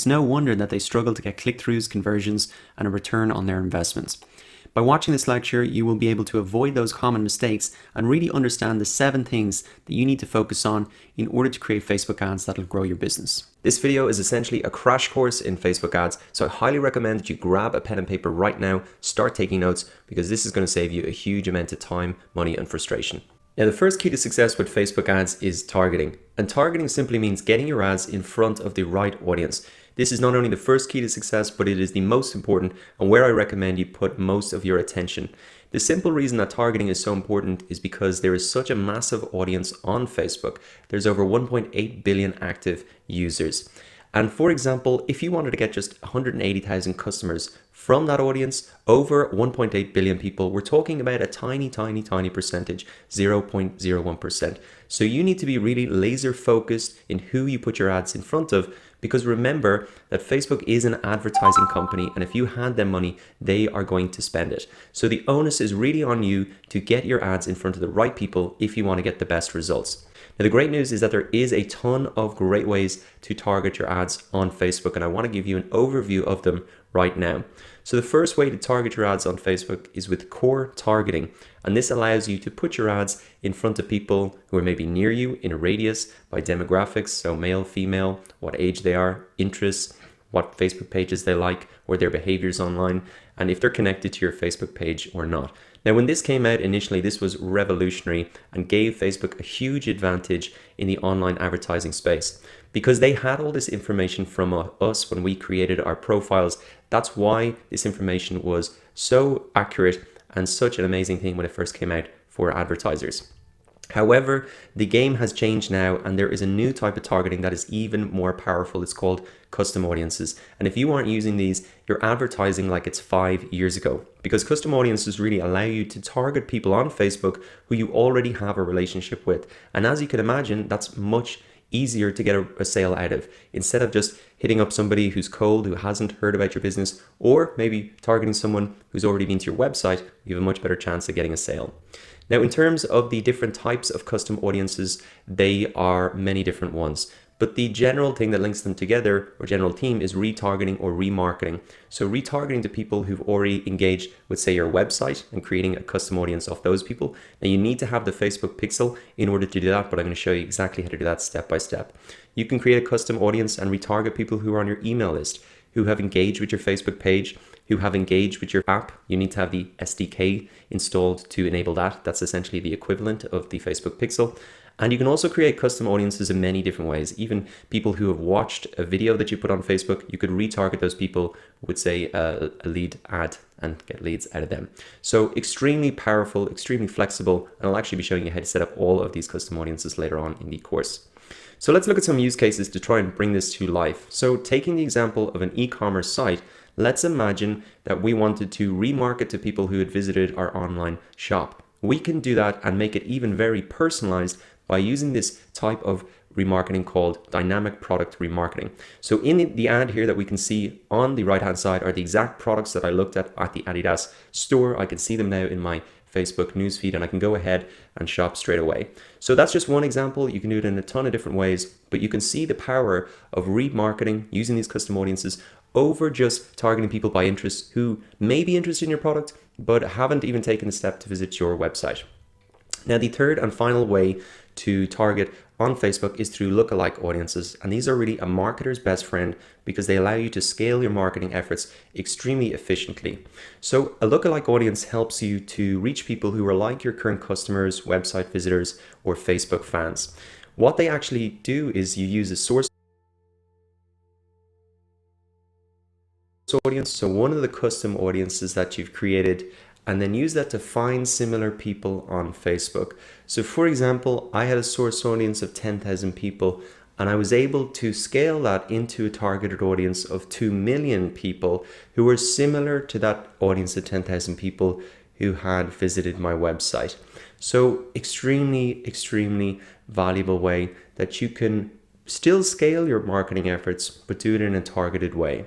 It's no wonder that they struggle to get click-throughs, conversions, and a return on their investments. By watching this lecture, you will be able to avoid those common mistakes and really understand the 7 things that you need to focus on in order to create Facebook ads that'll grow your business. This video is essentially a crash course in Facebook ads, so I highly recommend that you grab a pen and paper right now, start taking notes, because this is going to save you a huge amount of time, money, and frustration. Now, the first key to success with Facebook ads is targeting. And targeting simply means getting your ads in front of the right audience. This is not only the first key to success, but it is the most important and where I recommend you put most of your attention. The simple reason that targeting is so important is because there is such a massive audience on Facebook. There's over 1.8 billion active users. And for example, if you wanted to get just 180,000 customers from that audience, over 1.8 billion people, we're talking about a tiny percentage, 0.01%. So you need to be really laser focused in who you put your ads in front of, because remember that Facebook is an advertising company, and if you hand them money, they are going to spend it. So the onus is really on you to get your ads in front of the right people if you want to get the best results. Now, the great news is that there is a ton of great ways to target your ads on Facebook, and I want to give you an overview of them right now. So the first way to target your ads on Facebook is with core targeting, and this allows you to put your ads in front of people who are maybe near you in a radius by demographics, so male, female, what age they are, interests, what Facebook pages they like, or their behaviors online, and if they're connected to your Facebook page or not. Now, when this came out initially, this was revolutionary and gave Facebook a huge advantage in the online advertising space because they had all this information from us when we created our profiles. That's why this information was so accurate and such an amazing thing when it first came out for advertisers. However, the game has changed now, and there is a new type of targeting that is even more powerful. It's called custom audiences. And if you aren't using these, you're advertising like it's 5 years ago, because custom audiences really allow you to target people on Facebook who you already have a relationship with. And as you can imagine, that's much easier to get a sale out of, instead of just hitting up somebody who's cold, who hasn't heard about your business, or maybe targeting someone who's already been to your website. You have a much better chance of getting a sale. Now, in terms of the different types of custom audiences, they are many different ones. But the general thing that links them together, or general theme, is retargeting or remarketing. So retargeting to people who've already engaged with, say, your website and creating a custom audience of those people. Now, you need to have the Facebook pixel in order to do that, but I'm going to show you exactly how to do that step by step. You can create a custom audience and retarget people who are on your email list, who have engaged with your Facebook page, who have engaged with your app. You need to have the SDK installed to enable that. That's essentially the equivalent of the Facebook pixel. And you can also create custom audiences in many different ways. Even people who have watched a video that you put on Facebook, you could retarget those people with, say, a lead ad and get leads out of them. So extremely powerful, extremely flexible, and I'll actually be showing you how to set up all of these custom audiences later on in the course. So let's look at some use cases to try and bring this to life. So taking the example of an e-commerce site, let's imagine that we wanted to remarket to people who had visited our online shop. We can do that and make it even very personalized by using this type of remarketing called dynamic product remarketing. So in the ad here that we can see on the right hand side are the exact products that I looked at the Adidas store. I can see them now in my Facebook newsfeed, and I can go ahead and shop straight away. So that's just one example. You can do it in a ton of different ways, but you can see the power of remarketing using these custom audiences over just targeting people by interest who may be interested in your product, but haven't even taken the step to visit your website. Now, the third and final way to target on Facebook is through lookalike audiences, and these are really a marketer's best friend because they allow you to scale your marketing efforts extremely efficiently. So a lookalike audience helps you to reach people who are like your current customers, website visitors, or Facebook fans. What they actually do is you use a source audience, so one of the custom audiences that you've created, and then use that to find similar people on Facebook. So for example, I had a source audience of 10,000 people, and I was able to scale that into a targeted audience of 2 million people who were similar to that audience of 10,000 people who had visited my website. So extremely valuable way that you can still scale your marketing efforts, but do it in a targeted way.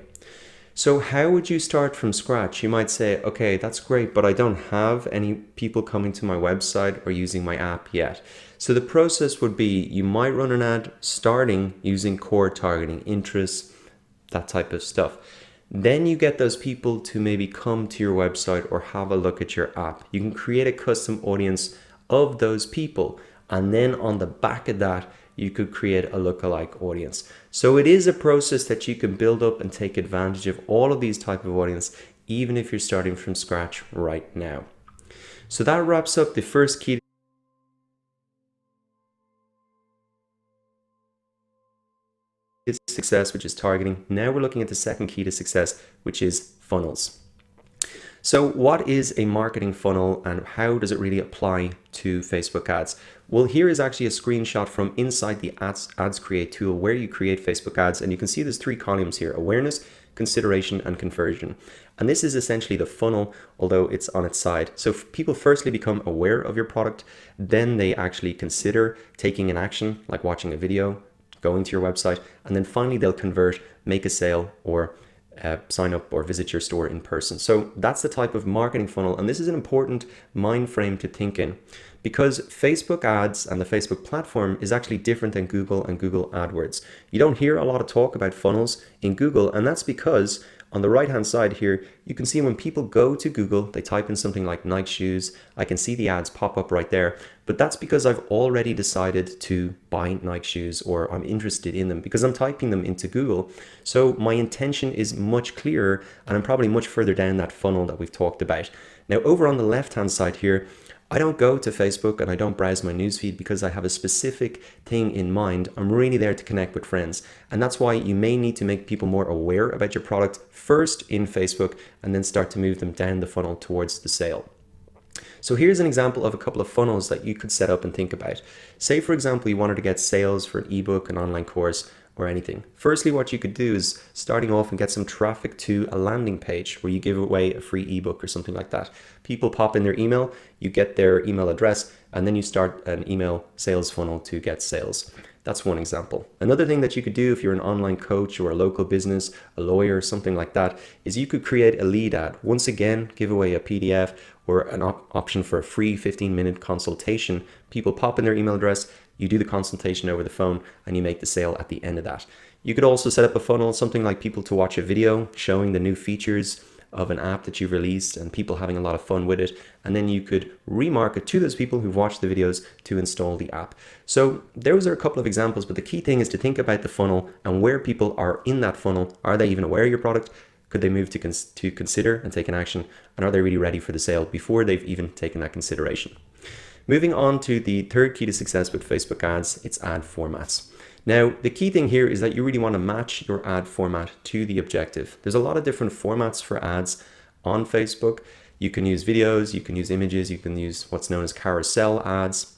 So how would you start from scratch? You might say, okay, that's great, but I don't have any people coming to my website or using my app yet. So the process would be, you might run an ad starting using core targeting, interests, that type of stuff. Then you get those people to maybe come to your website or have a look at your app. You can create a custom audience of those people. And then on the back of that, you could create a lookalike audience. So it is a process that you can build up and take advantage of all of these type of audience, even if you're starting from scratch right now. So that wraps up the first key to success, which is targeting. Now we're looking at the second key to success, which is funnels. So what is a marketing funnel and how does it really apply to Facebook ads? Well, here is actually a screenshot from inside the ads create tool where you create Facebook ads. And you can see there's 3 columns here: awareness, consideration, and conversion. And this is essentially the funnel, although it's on its side. So people firstly become aware of your product, then they actually consider taking an action like watching a video, going to your website, and then finally they'll convert, make a sale, or sign up or visit your store in person. So that's the type of marketing funnel. And this is an important mind frame to think in, because Facebook ads and the Facebook platform is actually different than Google and Google AdWords. You don't hear a lot of talk about funnels in Google, and that's because on the right hand side here, you can see when people go to Google, they type in something like Nike shoes. I can see the ads pop up right there, but that's because I've already decided to buy Nike shoes, or I'm interested in them because I'm typing them into Google. So my intention is much clearer, and I'm probably much further down that funnel that we've talked about. Now over on the left hand side here, I don't go to Facebook and I don't browse my newsfeed because I have a specific thing in mind. I'm really there to connect with friends. And that's why you may need to make people more aware about your product first in Facebook and then start to move them down the funnel towards the sale. So here's an example of a couple of funnels that you could set up and think about. Say, for example, you wanted to get sales for an ebook, an online course, or anything. Firstly, what you could do is starting off and get some traffic to a landing page where you give away a free ebook or something like that. People pop in their email, you get their email address, and then you start an email sales funnel to get sales. That's one example. Another thing that you could do if you're an online coach or a local business, a lawyer, something like that, is you could create a lead ad. Once again, give away a PDF or an option for a free 15-minute consultation. People pop in their email address, you do the consultation over the phone, and you make the sale at the end of that. You could also set up a funnel, something like people to watch a video showing the new features of an app that you've released and people having a lot of fun with it. And then you could remarket to those people who've watched the videos to install the app. So those are a couple of examples, but the key thing is to think about the funnel and where people are in that funnel. Are they even aware of your product? Could they move to consider and take an action? And are they really ready for the sale before they've even taken that consideration? Moving on to the third key to success with Facebook ads, it's ad formats. Now, the key thing here is that you really want to match your ad format to the objective. There's a lot of different formats for ads on Facebook. You can use videos, you can use images, you can use what's known as carousel ads.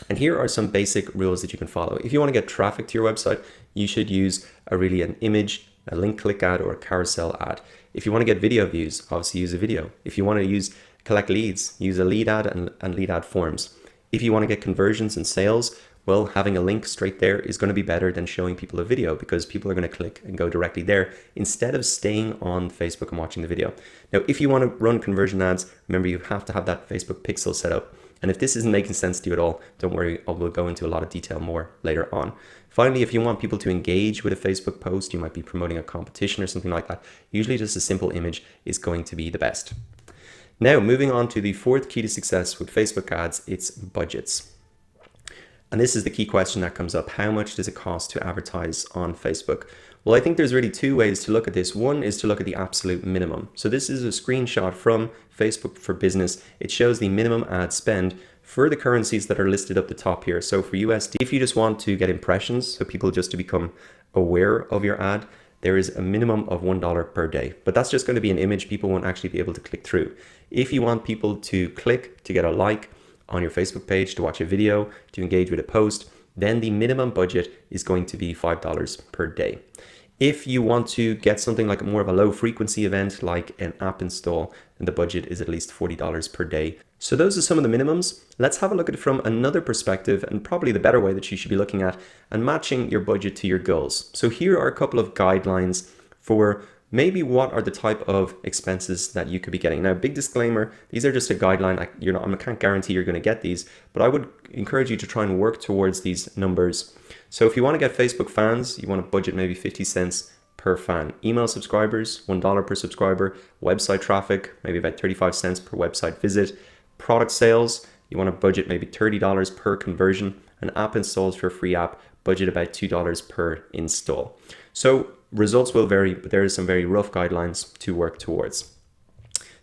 And here are some basic rules that you can follow. If you want to get traffic to your website, you should use an image, a link click ad, or a carousel ad. If you want to get video views, obviously use a video. If you want to collect leads, use a lead ad and lead ad forms. If you want to get conversions and sales, well, having a link straight there is going to be better than showing people a video, because people are going to click and go directly there instead of staying on Facebook and watching the video. Now, if you want to run conversion ads, remember you have to have that Facebook pixel set up. And if this isn't making sense to you at all, don't worry, I will go into a lot of detail more later on. Finally, if you want people to engage with a Facebook post, you might be promoting a competition or something like that. Usually just a simple image is going to be the best. Now, moving on to the fourth key to success with Facebook ads, it's budgets. And this is the key question that comes up. How much does it cost to advertise on Facebook? Well, I think there's really two ways to look at this. One is to look at the absolute minimum. So this is a screenshot from Facebook for Business. It shows the minimum ad spend for the currencies that are listed up the top here. So for USD, if you just want to get impressions, so people just to become aware of your ad, there is a minimum of $1 per day, but that's just going to be an image. People won't actually be able to click through. If you want people to click to get a like on your Facebook page, to watch a video, to engage with a post, then the minimum budget is going to be $5 per day. If you want to get something like more of a low frequency event, like an app install, then the budget is at least $40 per day. So those are some of the minimums. Let's have a look at it from another perspective, and probably the better way that you should be looking at, and matching your budget to your goals. So here are a couple of guidelines for maybe what are the type of expenses that you could be getting. Now, big disclaimer, these are just a guideline. I can't guarantee you're going to get these, but I would encourage you to try and work towards these numbers. So if you want to get Facebook fans, you want to budget maybe 50 cents per fan. Email subscribers, $1 per subscriber. Website traffic, maybe about 35 cents per website visit. Product sales, you want to budget maybe $30 per conversion. And app installs for a free app, budget about $2 per install. So results will vary, but there are some very rough guidelines to work towards.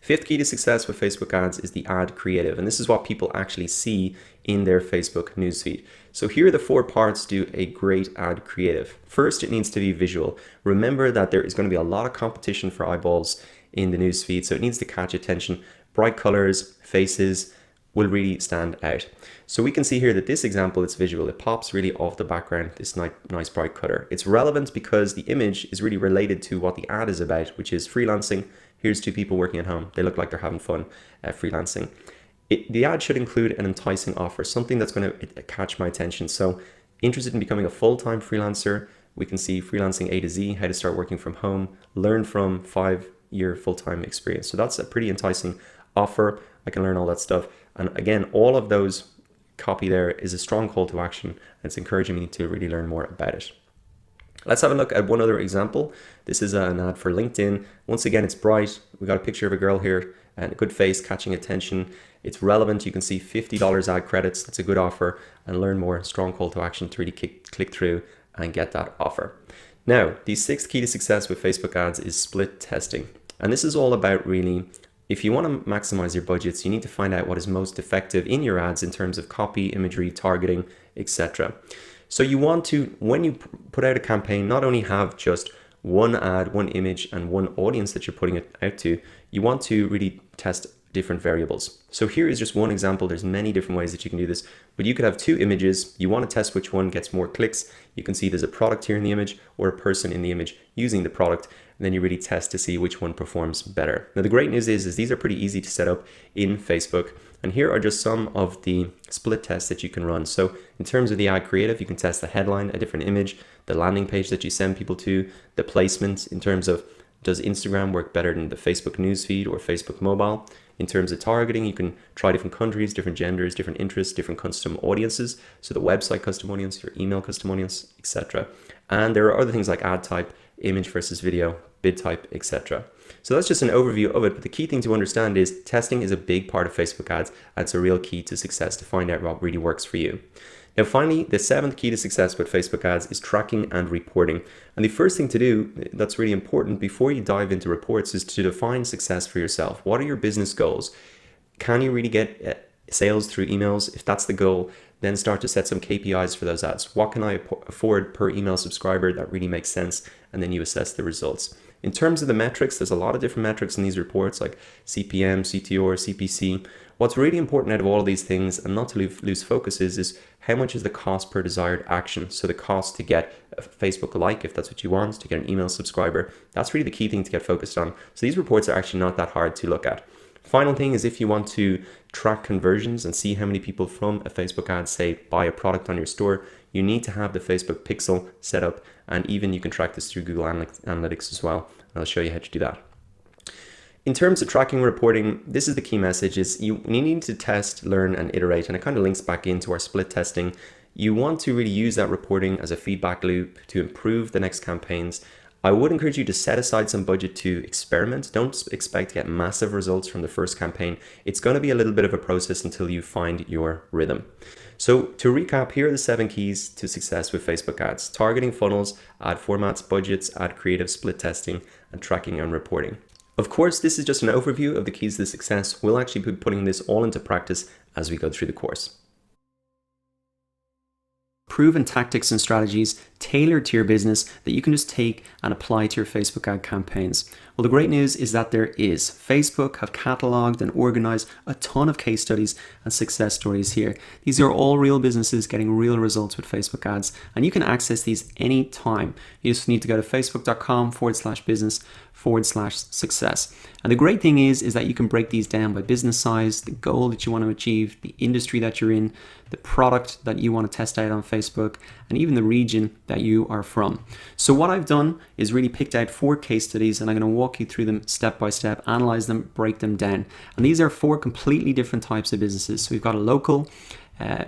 Fifth key to success with Facebook ads is the ad creative, and this is what people actually see in their Facebook newsfeed. So here are the 4 parts to a great ad creative. First, it needs to be visual. Remember that there is going to be a lot of competition for eyeballs in the newsfeed, so it needs to catch attention. Bright colors, faces will really stand out. So we can see here that this example, it's visual. It pops really off the background, this nice bright color. It's relevant because the image is really related to what the ad is about, which is freelancing. Here's 2 people working at home. They look like they're having fun freelancing. The ad should include an enticing offer, something that's going to catch my attention. So interested in becoming a full-time freelancer, we can see freelancing A to Z, how to start working from home, learn from 5-year full-time experience. So that's a pretty enticing offer. I can learn all that stuff. And again, all of those copy there is a strong call to action, and it's encouraging me to really learn more about it. Let's have a look at one other example. This is an ad for LinkedIn. Once again, it's bright. We got a picture of a girl here and a good face catching attention. It's relevant. You can see $50 ad credits. That's a good offer, and learn more. Strong call to action to really click through and get that offer. Now, the 6th key to success with Facebook ads is split testing. And this is all about really, if you want to maximize your budgets, you need to find out what is most effective in your ads in terms of copy, imagery, targeting, etc. So you want to, when you put out a campaign, not only have just one ad, one image, and one audience that you're putting it out to, you want to really test different variables. So here is just one example. There's many different ways that you can do this, but you could have 2 images. You want to test which one gets more clicks. You can see there's a product here in the image or a person in the image using the product, and then you really test to see which one performs better. Now, the great news is these are pretty easy to set up in Facebook. And here are just some of the split tests that you can run. So in terms of the ad creative, you can test the headline, a different image, the landing page that you send people to, the placement in terms of does Instagram work better than the Facebook newsfeed or Facebook mobile? In terms of targeting, you can try different countries, different genders, different interests, different custom audiences. So the website custom audience, your email custom audience, etc. And there are other things like ad type, image versus video, bid type, etc. So that's just an overview of it, but the key thing to understand is testing is a big part of Facebook ads, and it's a real key to success to find out what really works for you. Now finally, the 7th key to success with Facebook ads is tracking and reporting. And the first thing to do that's really important before you dive into reports is to define success for yourself. What are your business goals? Can you really get sales through emails? If that's the goal, then start to set some KPIs for those ads. What can I afford per email subscriber that really makes sense? And then you assess the results. In terms of the metrics, there's a lot of different metrics in these reports like CPM, CTR, CPC. What's really important out of all of these things, and not to lose focus, is how much is the cost per desired action. So the cost to get a Facebook like, if that's what you want, to get an email subscriber. That's really the key thing to get focused on. So these reports are actually not that hard to look at. Final thing is if you want to track conversions and see how many people from a Facebook ad say buy a product on your store, you need to have the Facebook pixel set up, and even you can track this through Google Analytics as well. And I'll show you how to do that. In terms of tracking and reporting, this is the key message: is you need to test, learn, and iterate, and it kind of links back into our split testing. You want to really use that reporting as a feedback loop to improve the next campaigns. I would encourage you to set aside some budget to experiment. Don't expect to get massive results from the first campaign. It's going to be a little bit of a process until you find your rhythm. So to recap, here are the 7 keys to success with Facebook ads: targeting, funnels, ad formats, budgets, ad creative, split testing, and tracking and reporting. Of course, this is just an overview of the keys to success. We'll actually be putting this all into practice as we go through the course. Proven tactics and strategies tailored to your business that you can just take and apply to your Facebook ad campaigns. Well, the great news is that there is. Facebook have cataloged and organized a ton of case studies and success stories here. These are all real businesses getting real results with Facebook ads, and you can access these anytime. You just need to go to facebook.com/business/success. And the great thing is that you can break these down by business size, the goal that you want to achieve, the industry that you're in, the product that you want to test out on Facebook, and even the region that you are from. So what I've done is really picked out 4 case studies, and I'm going to walk you through them step by step, analyze them, break them down. And these are 4 completely different types of businesses. So we've got a local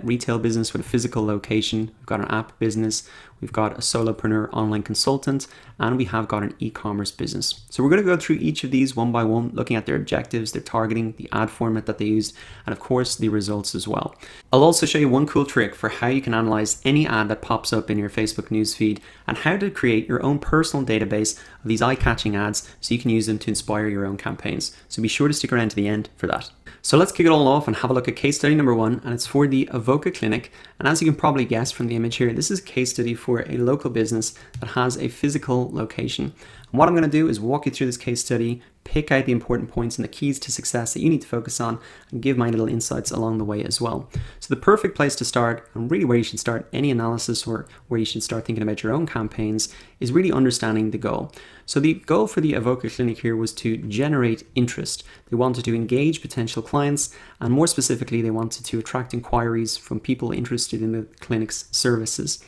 retail business with a physical location. We've got an app business we've got a solopreneur online consultant, and we have got an e-commerce business. So we're going to go through each of these one by one, looking at their objectives, their targeting, the ad format that they used, and of course the results as well. I'll also show you one cool trick for how you can analyze any ad that pops up in your Facebook newsfeed and how to create your own personal database of these eye-catching ads so you can use them to inspire your own campaigns. So be sure to stick around to the end for that. So let's kick it all off and have a look at case study number 1, and it's for the Avoca Clinic. And as you can probably guess from the image here, this is a case study for a local business that has a physical location. And what I'm going to do is walk you through this case study, pick out the important points and the keys to success that you need to focus on, and give my little insights along the way as well. So the perfect place to start, and really where you should start any analysis or where you should start thinking about your own campaigns, is really understanding the goal. So the goal for the Avoca Clinic here was to generate interest. They wanted to engage potential clients, and more specifically, they wanted to attract inquiries from people interested in the clinic's services.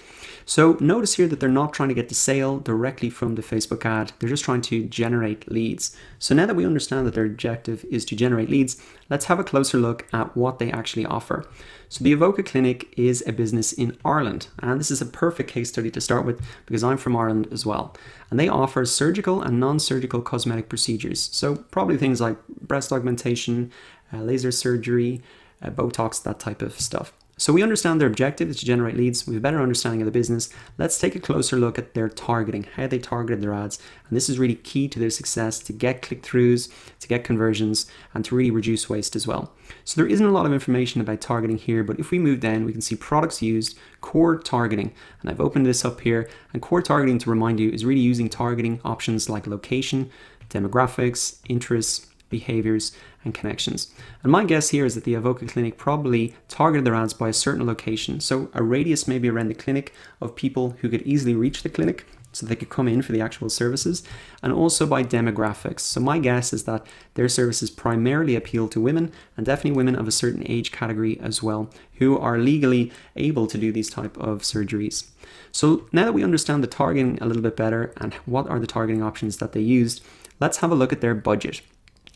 So notice here that they're not trying to get the sale directly from the Facebook ad. They're just trying to generate leads. So now that we understand that their objective is to generate leads, let's have a closer look at what they actually offer. So the Avoca Clinic is a business in Ireland, and this is a perfect case study to start with because I'm from Ireland as well. And they offer surgical and non-surgical cosmetic procedures. So probably things like breast augmentation, laser surgery, Botox, that type of stuff. So we understand their objective is to generate leads. We have a better understanding of the business. Let's take a closer look at their targeting, how they targeted their ads. And this is really key to their success, to get click-throughs, to get conversions, and to really reduce waste as well. So there isn't a lot of information about targeting here, but if we move down, we can see products used, core targeting. And I've opened this up here. And core targeting, to remind you, is really using targeting options like location, demographics, interests, behaviors, and connections. And my guess here is that the Avoca Clinic probably targeted their ads by a certain location. So a radius maybe around the clinic of people who could easily reach the clinic so they could come in for the actual services, and also by demographics. So my guess is that their services primarily appeal to women, and definitely women of a certain age category as well, who are legally able to do these type of surgeries. So now that we understand the targeting a little bit better and what are the targeting options that they used, let's have a look at their budget.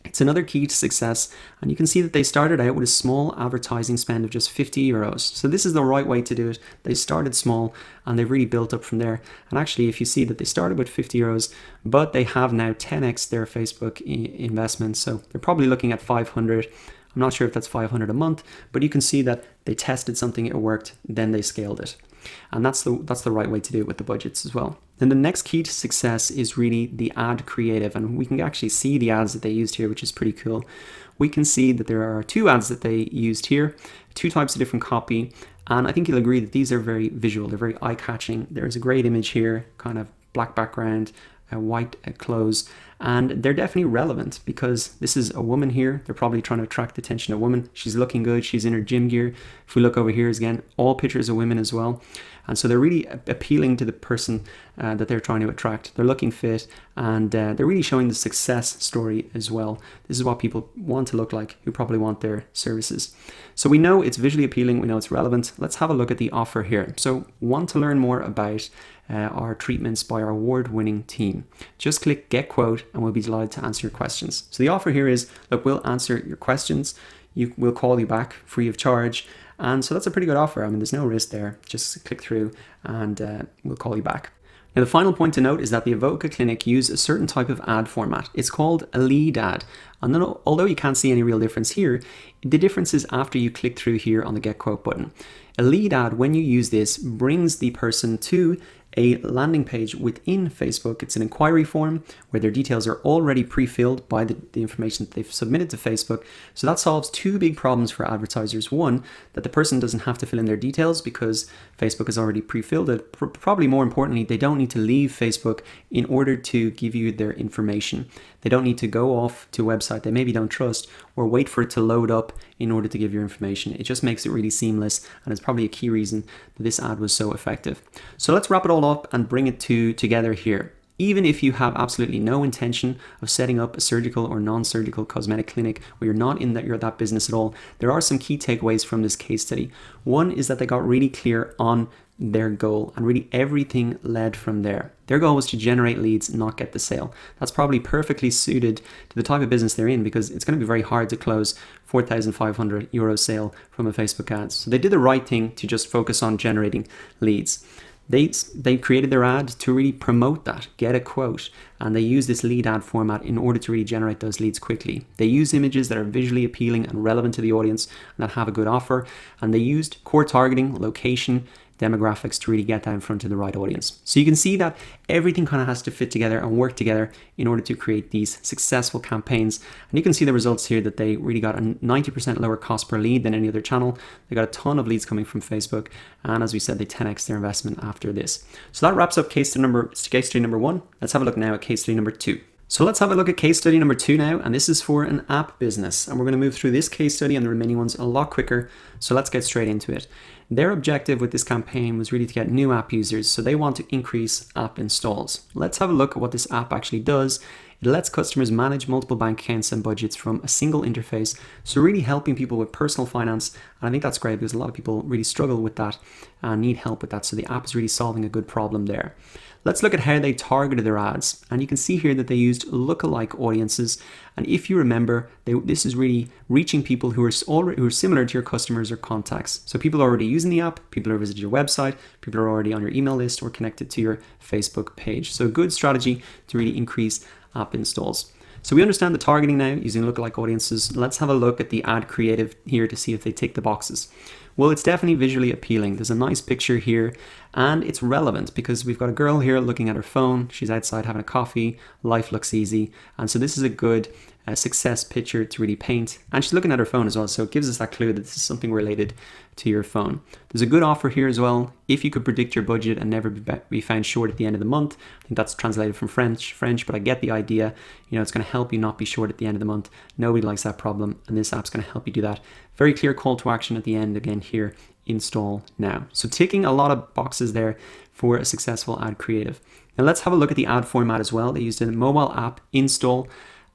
It's another key to success, and you can see that they started out with a small advertising spend of just €50. So this is the right way to do it. They started small and they've really built up from there. And actually, if you see that they started with €50, but they have now 10x their Facebook investment. So they're probably looking at 500. I'm not sure if that's 500 a month, but you can see that they tested something, it worked, then they scaled it. And that's the right way to do it with the budgets as well. And the next key to success is really the ad creative, and we can actually see the ads that they used here, which is pretty cool. We can see that there are 2 ads that they used here, 2 types of different copy, and I think you'll agree that these are very visual, they're very eye-catching. There's a great image here, kind of black background, white clothes, and they're definitely relevant because this is a woman here. They're probably trying to attract the attention of a woman. She's looking good, she's in her gym gear. If we look over here again, all pictures of women as well. And so they're really appealing to the person that they're trying to attract. They're looking fit, and they're really showing the success story as well. This is what people want to look like who probably want their services. So we know it's visually appealing, we know it's relevant. Let's have a look at the offer here. So want to learn more about our treatments by our award-winning team? Just click Get Quote and we'll be delighted to answer your questions. So the offer here is, look, we'll answer your questions. We'll call you back free of charge. And so that's a pretty good offer. I mean, there's no risk there. Just click through and we'll call you back. Now, the final point to note is that the Avoca Clinic use a certain type of ad format. It's called a lead ad. And then, although you can't see any real difference here, the difference is after you click through here on the Get Quote button. A lead ad, when you use this, brings the person to a landing page within Facebook. It's an inquiry form where their details are already pre-filled by the information that they've submitted to Facebook. So that solves 2 big problems for advertisers. One, that the person doesn't have to fill in their details because Facebook has already pre-filled it. Probably more importantly, they don't need to leave Facebook in order to give you their information. They don't need to go off to a website they maybe don't trust or wait for it to load up in order to give your information. It just makes it really seamless, and it's probably a key reason that this ad was so effective. So let's wrap it all up and bring it together here. Even if you have absolutely no intention of setting up a surgical or non-surgical cosmetic clinic, or you're not in that business at all, there are some key takeaways from this case study. One is that they got really clear on their goal, and really everything led from there. Their goal was to generate leads, not get the sale. That's probably perfectly suited to the type of business they're in, because it's going to be very hard to close €4,500 sale from a Facebook ad. So they did the right thing to just focus on generating leads. They created their ad to really promote that, get a quote, and they use this lead ad format in order to really generate those leads quickly. They use images that are visually appealing and relevant to the audience and that have a good offer, and they used core targeting, location, demographics to really get that in front of the right audience. So you can see that everything kind of has to fit together and work together in order to create these successful campaigns. And you can see the results here that they really got a 90% lower cost per lead than any other channel. They got a ton of leads coming from Facebook. And as we said, they 10x their investment after this. So that wraps up case study number 1. Let's have a look now at case study number 2. So let's have a look at case study number 2 now, and this is for an app business. And we're going to move through this case study and the remaining ones a lot quicker. So let's get straight into it. Their objective with this campaign was really to get new app users, so they want to increase app installs. Let's have a look at what this app actually does. It lets customers manage multiple bank accounts and budgets from a single interface, so really helping people with personal finance. And I think that's great because a lot of people really struggle with that and need help with that, so the app is really solving a good problem there. Let's look at how they targeted their ads, and you can see here that they used lookalike audiences. And if you remember, this is really reaching people who are similar to your customers or contacts. So people are already using the app, people are visiting your website, people are already on your email list or connected to your Facebook page. So a good strategy to really increase app installs. So we understand the targeting now using lookalike audiences. Let's have a look at the ad creative here to see if they tick the boxes. Well, it's definitely visually appealing. There's a nice picture here and it's relevant because we've got a girl here looking at her phone. She's outside having a coffee. Life looks easy. And so this is a good success picture to really paint. And she's looking at her phone as well. So it gives us that clue that this is something related to your phone. There's a good offer here as well. If you could predict your budget and never be found short at the end of the month. I think that's translated from French, but I get the idea. You know, it's going to help you not be short at the end of the month. Nobody likes that problem. And this app's going to help you do that. Very clear call to action at the end again here, install now. So ticking a lot of boxes there for a successful ad creative. Now let's have a look at the ad format as well. They used a mobile app install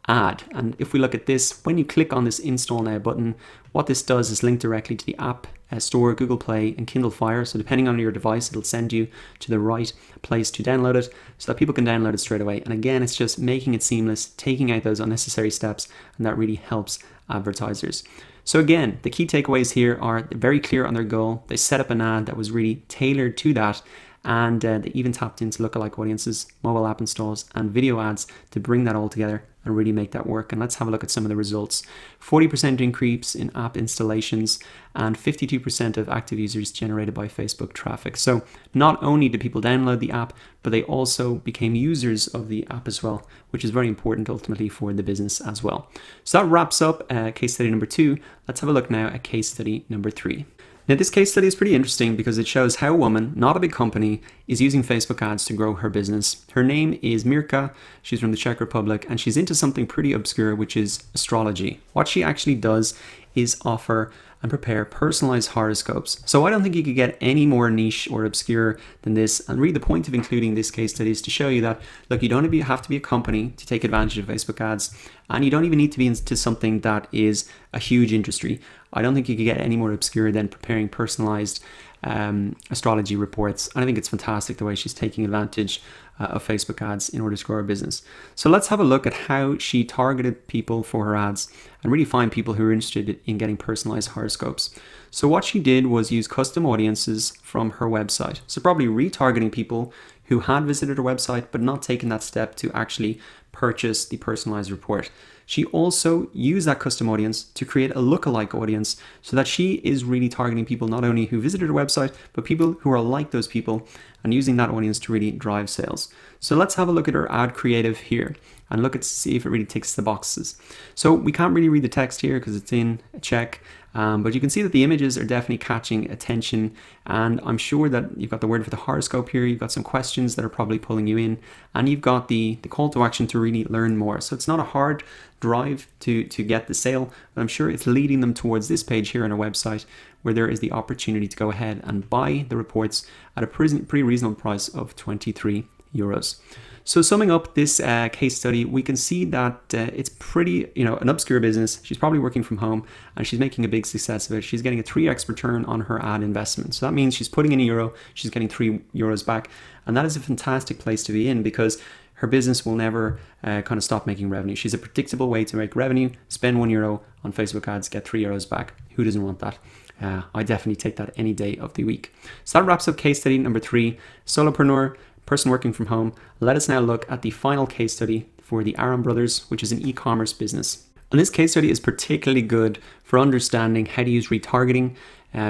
ad. And if we look at this, when you click on this install now button, what this does is link directly to the app store, Google Play and Kindle Fire. So depending on your device, it'll send you to the right place to download it so that people can download it straight away. And again, it's just making it seamless, taking out those unnecessary steps, and that really helps advertisers. So again, the key takeaways here are very clear on their goal. They set up an ad that was really tailored to that. And they even tapped into lookalike audiences, mobile app installs, and video ads to bring that all together and really make that work. And let's have a look at some of the results. 40% increase in app installations and 52% of active users generated by Facebook traffic. So not only did people download the app, but they also became users of the app as well, which is very important ultimately for the business as well. So that wraps up case study number 2. Let's have a look now at case study number 3. Now this case study is pretty interesting because it shows how a woman, not a big company, is using Facebook ads to grow her business. Her name is Mirka, she's from the Czech Republic, and she's into something pretty obscure, which is astrology. What she actually does is offer and prepare personalized horoscopes. So I don't think you could get any more niche or obscure than this. And really the point of including this case study is to show you that, look, you don't have to be a company to take advantage of Facebook ads, and you don't even need to be into something that is a huge industry. I don't think you could get any more obscure than preparing personalized astrology reports. And I think it's fantastic the way she's taking advantage of Facebook ads in order to grow her business. So let's have a look at how she targeted people for her ads and really find people who are interested in getting personalized horoscopes. So what she did was use custom audiences from her website. So probably retargeting people who had visited her website but not taken that step to actually purchase the personalized report. She also used that custom audience to create a lookalike audience so that she is really targeting people not only who visited her website, but people who are like those people and using that audience to really drive sales. So let's have a look at her ad creative here and look at see if it really ticks the boxes. So we can't really read the text here because it's in Czech, but you can see that the images are definitely catching attention, and I'm sure that you've got the word for the horoscope here, you've got some questions that are probably pulling you in, and you've got the call to action to really learn more. So it's not a hard drive to get the sale, but I'm sure it's leading them towards this page here on our website where there is the opportunity to go ahead and buy the reports at a pretty reasonable price of 23 euros. So summing up this case study, we can see that it's pretty, an obscure business. She's probably working from home and she's making a big success of it. She's getting a 3x return on her ad investment. So that means she's putting in €1, she's getting €3 back. And that is a fantastic place to be in because her business will never kind of stop making revenue. She's a predictable way to make revenue. Spend €1 on Facebook ads, get €3 back. Who doesn't want that? I definitely take that any day of the week. So that wraps up case study number 3, solopreneur, person working from home. Let us now look at the final case study for the Aaron Brothers, which is an e-commerce business. And this case study is particularly good for understanding how to use retargeting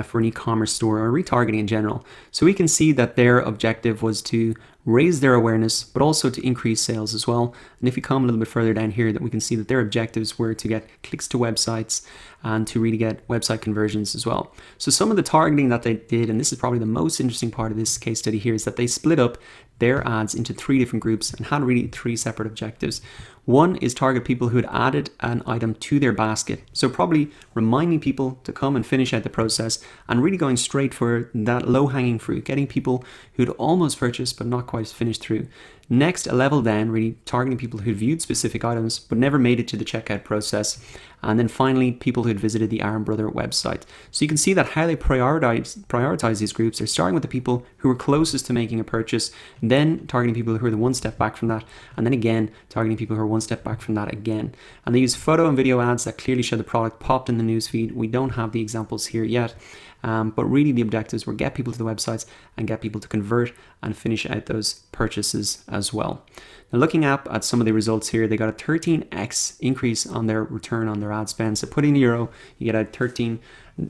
for an e-commerce store, or retargeting in general. So we can see that their objective was to raise their awareness, but also to increase sales as well. And if we come a little bit further down here, that we can see that their objectives were to get clicks to websites and to really get website conversions as well. So some of the targeting that they did, and this is probably the most interesting part of this case study here, is that they split up their ads into 3 different groups and had really 3 separate objectives. One is target people who had added an item to their basket. So probably reminding people to come and finish out the process, and really going straight for that low-hanging fruit, getting people who'd almost purchased but not quite finished through. Next, a level down, really targeting people who'd viewed specific items but never made it to the checkout process. And then finally, people who'd visited the Aaron Brother website. So you can see that how they prioritize these groups. They're starting with the people who were closest to making a purchase, then targeting people who are the one step back from that, and then again targeting people who are one step back from that again. And they use photo and video ads that clearly show the product popped in the newsfeed. We don't have the examples here yet. But really the objectives were get people to the websites and get people to convert and finish out those purchases as well. Now looking up at some of the results here, they got a 13x increase on their return on their ad spend. So put in euro, you get out 13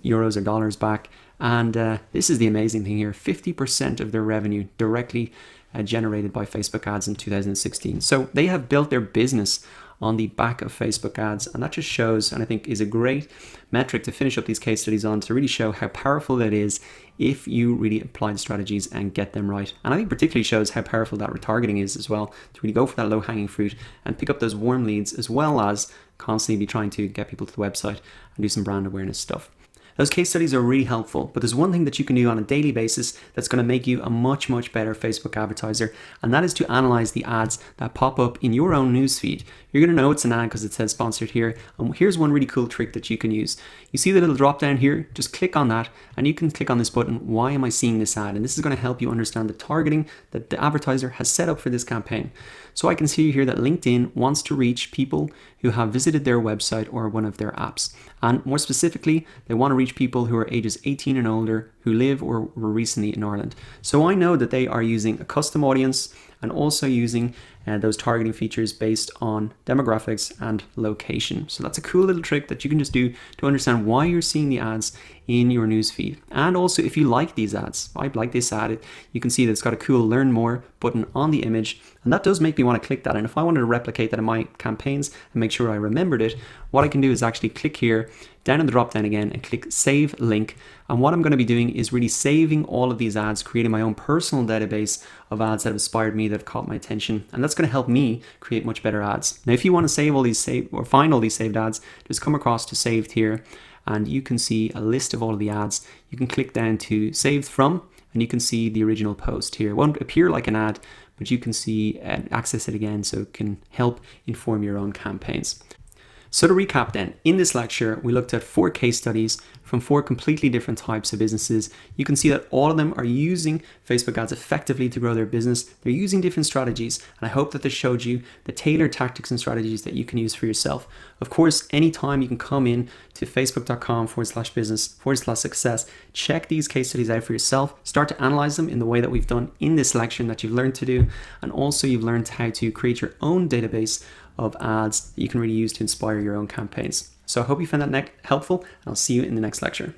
euros or dollars back. And this is the amazing thing here, 50% of their revenue directly generated by Facebook ads in 2016. So they have built their business on the back of Facebook ads, and that just shows, and I think is a great metric to finish up these case studies on, to really show how powerful it is if you really apply the strategies and get them right. And I think particularly shows how powerful that retargeting is as well, to really go for that low-hanging fruit and pick up those warm leads, as well as constantly be trying to get people to the website and do some brand awareness stuff. Those case studies are really helpful, but there's one thing that you can do on a daily basis that's going to make you a much better Facebook advertiser, and that is to analyze the ads that pop up in your own newsfeed. You're going to know it's an ad because it says sponsored here, and here's one really cool trick that you can use. You see the little drop down here? Just click on that, and you can click on this button, why am I seeing this ad? And this is going to help you understand the targeting that the advertiser has set up for this campaign. So I can see here that LinkedIn wants to reach people who have visited their website or one of their apps. And more specifically, they want to reach people who are ages 18 and older, who live or were recently in Ireland. So I know that they are using a custom audience and also using those targeting features based on demographics and location. So that's a cool little trick that you can just do to understand why you're seeing the ads in your newsfeed. And also, if you like these ads, I like this ad, you can see that it's got a cool learn more button on the image, and that does make me want to click that. And if I wanted to replicate that in my campaigns and make sure I remembered it, what I can do is actually click here, down in the drop down again, and click save link. And what I'm going to be doing is really saving all of these ads, creating my own personal database of ads that have inspired me, that have caught my attention, and that's going to help me create much better ads. Now, if you want to save all these find all these saved ads, just come across to saved here, and you can see a list of all of the ads. You can click down to saved from, and you can see the original post here. It won't appear like an ad, but you can see and access it again, so it can help inform your own campaigns. So to recap then, in this lecture, we looked at 4 case studies from 4 completely different types of businesses. You can see that all of them are using Facebook ads effectively to grow their business. They're using different strategies, and I hope that this showed you the tailored tactics and strategies that you can use for yourself. Of course, anytime you can come in to facebook.com/business/success, check these case studies out for yourself, start to analyze them in the way that we've done in this lecture that you've learned to do, and also you've learned how to create your own database of ads that you can really use to inspire your own campaigns. So I hope you found that helpful, and I'll see you in the next lecture.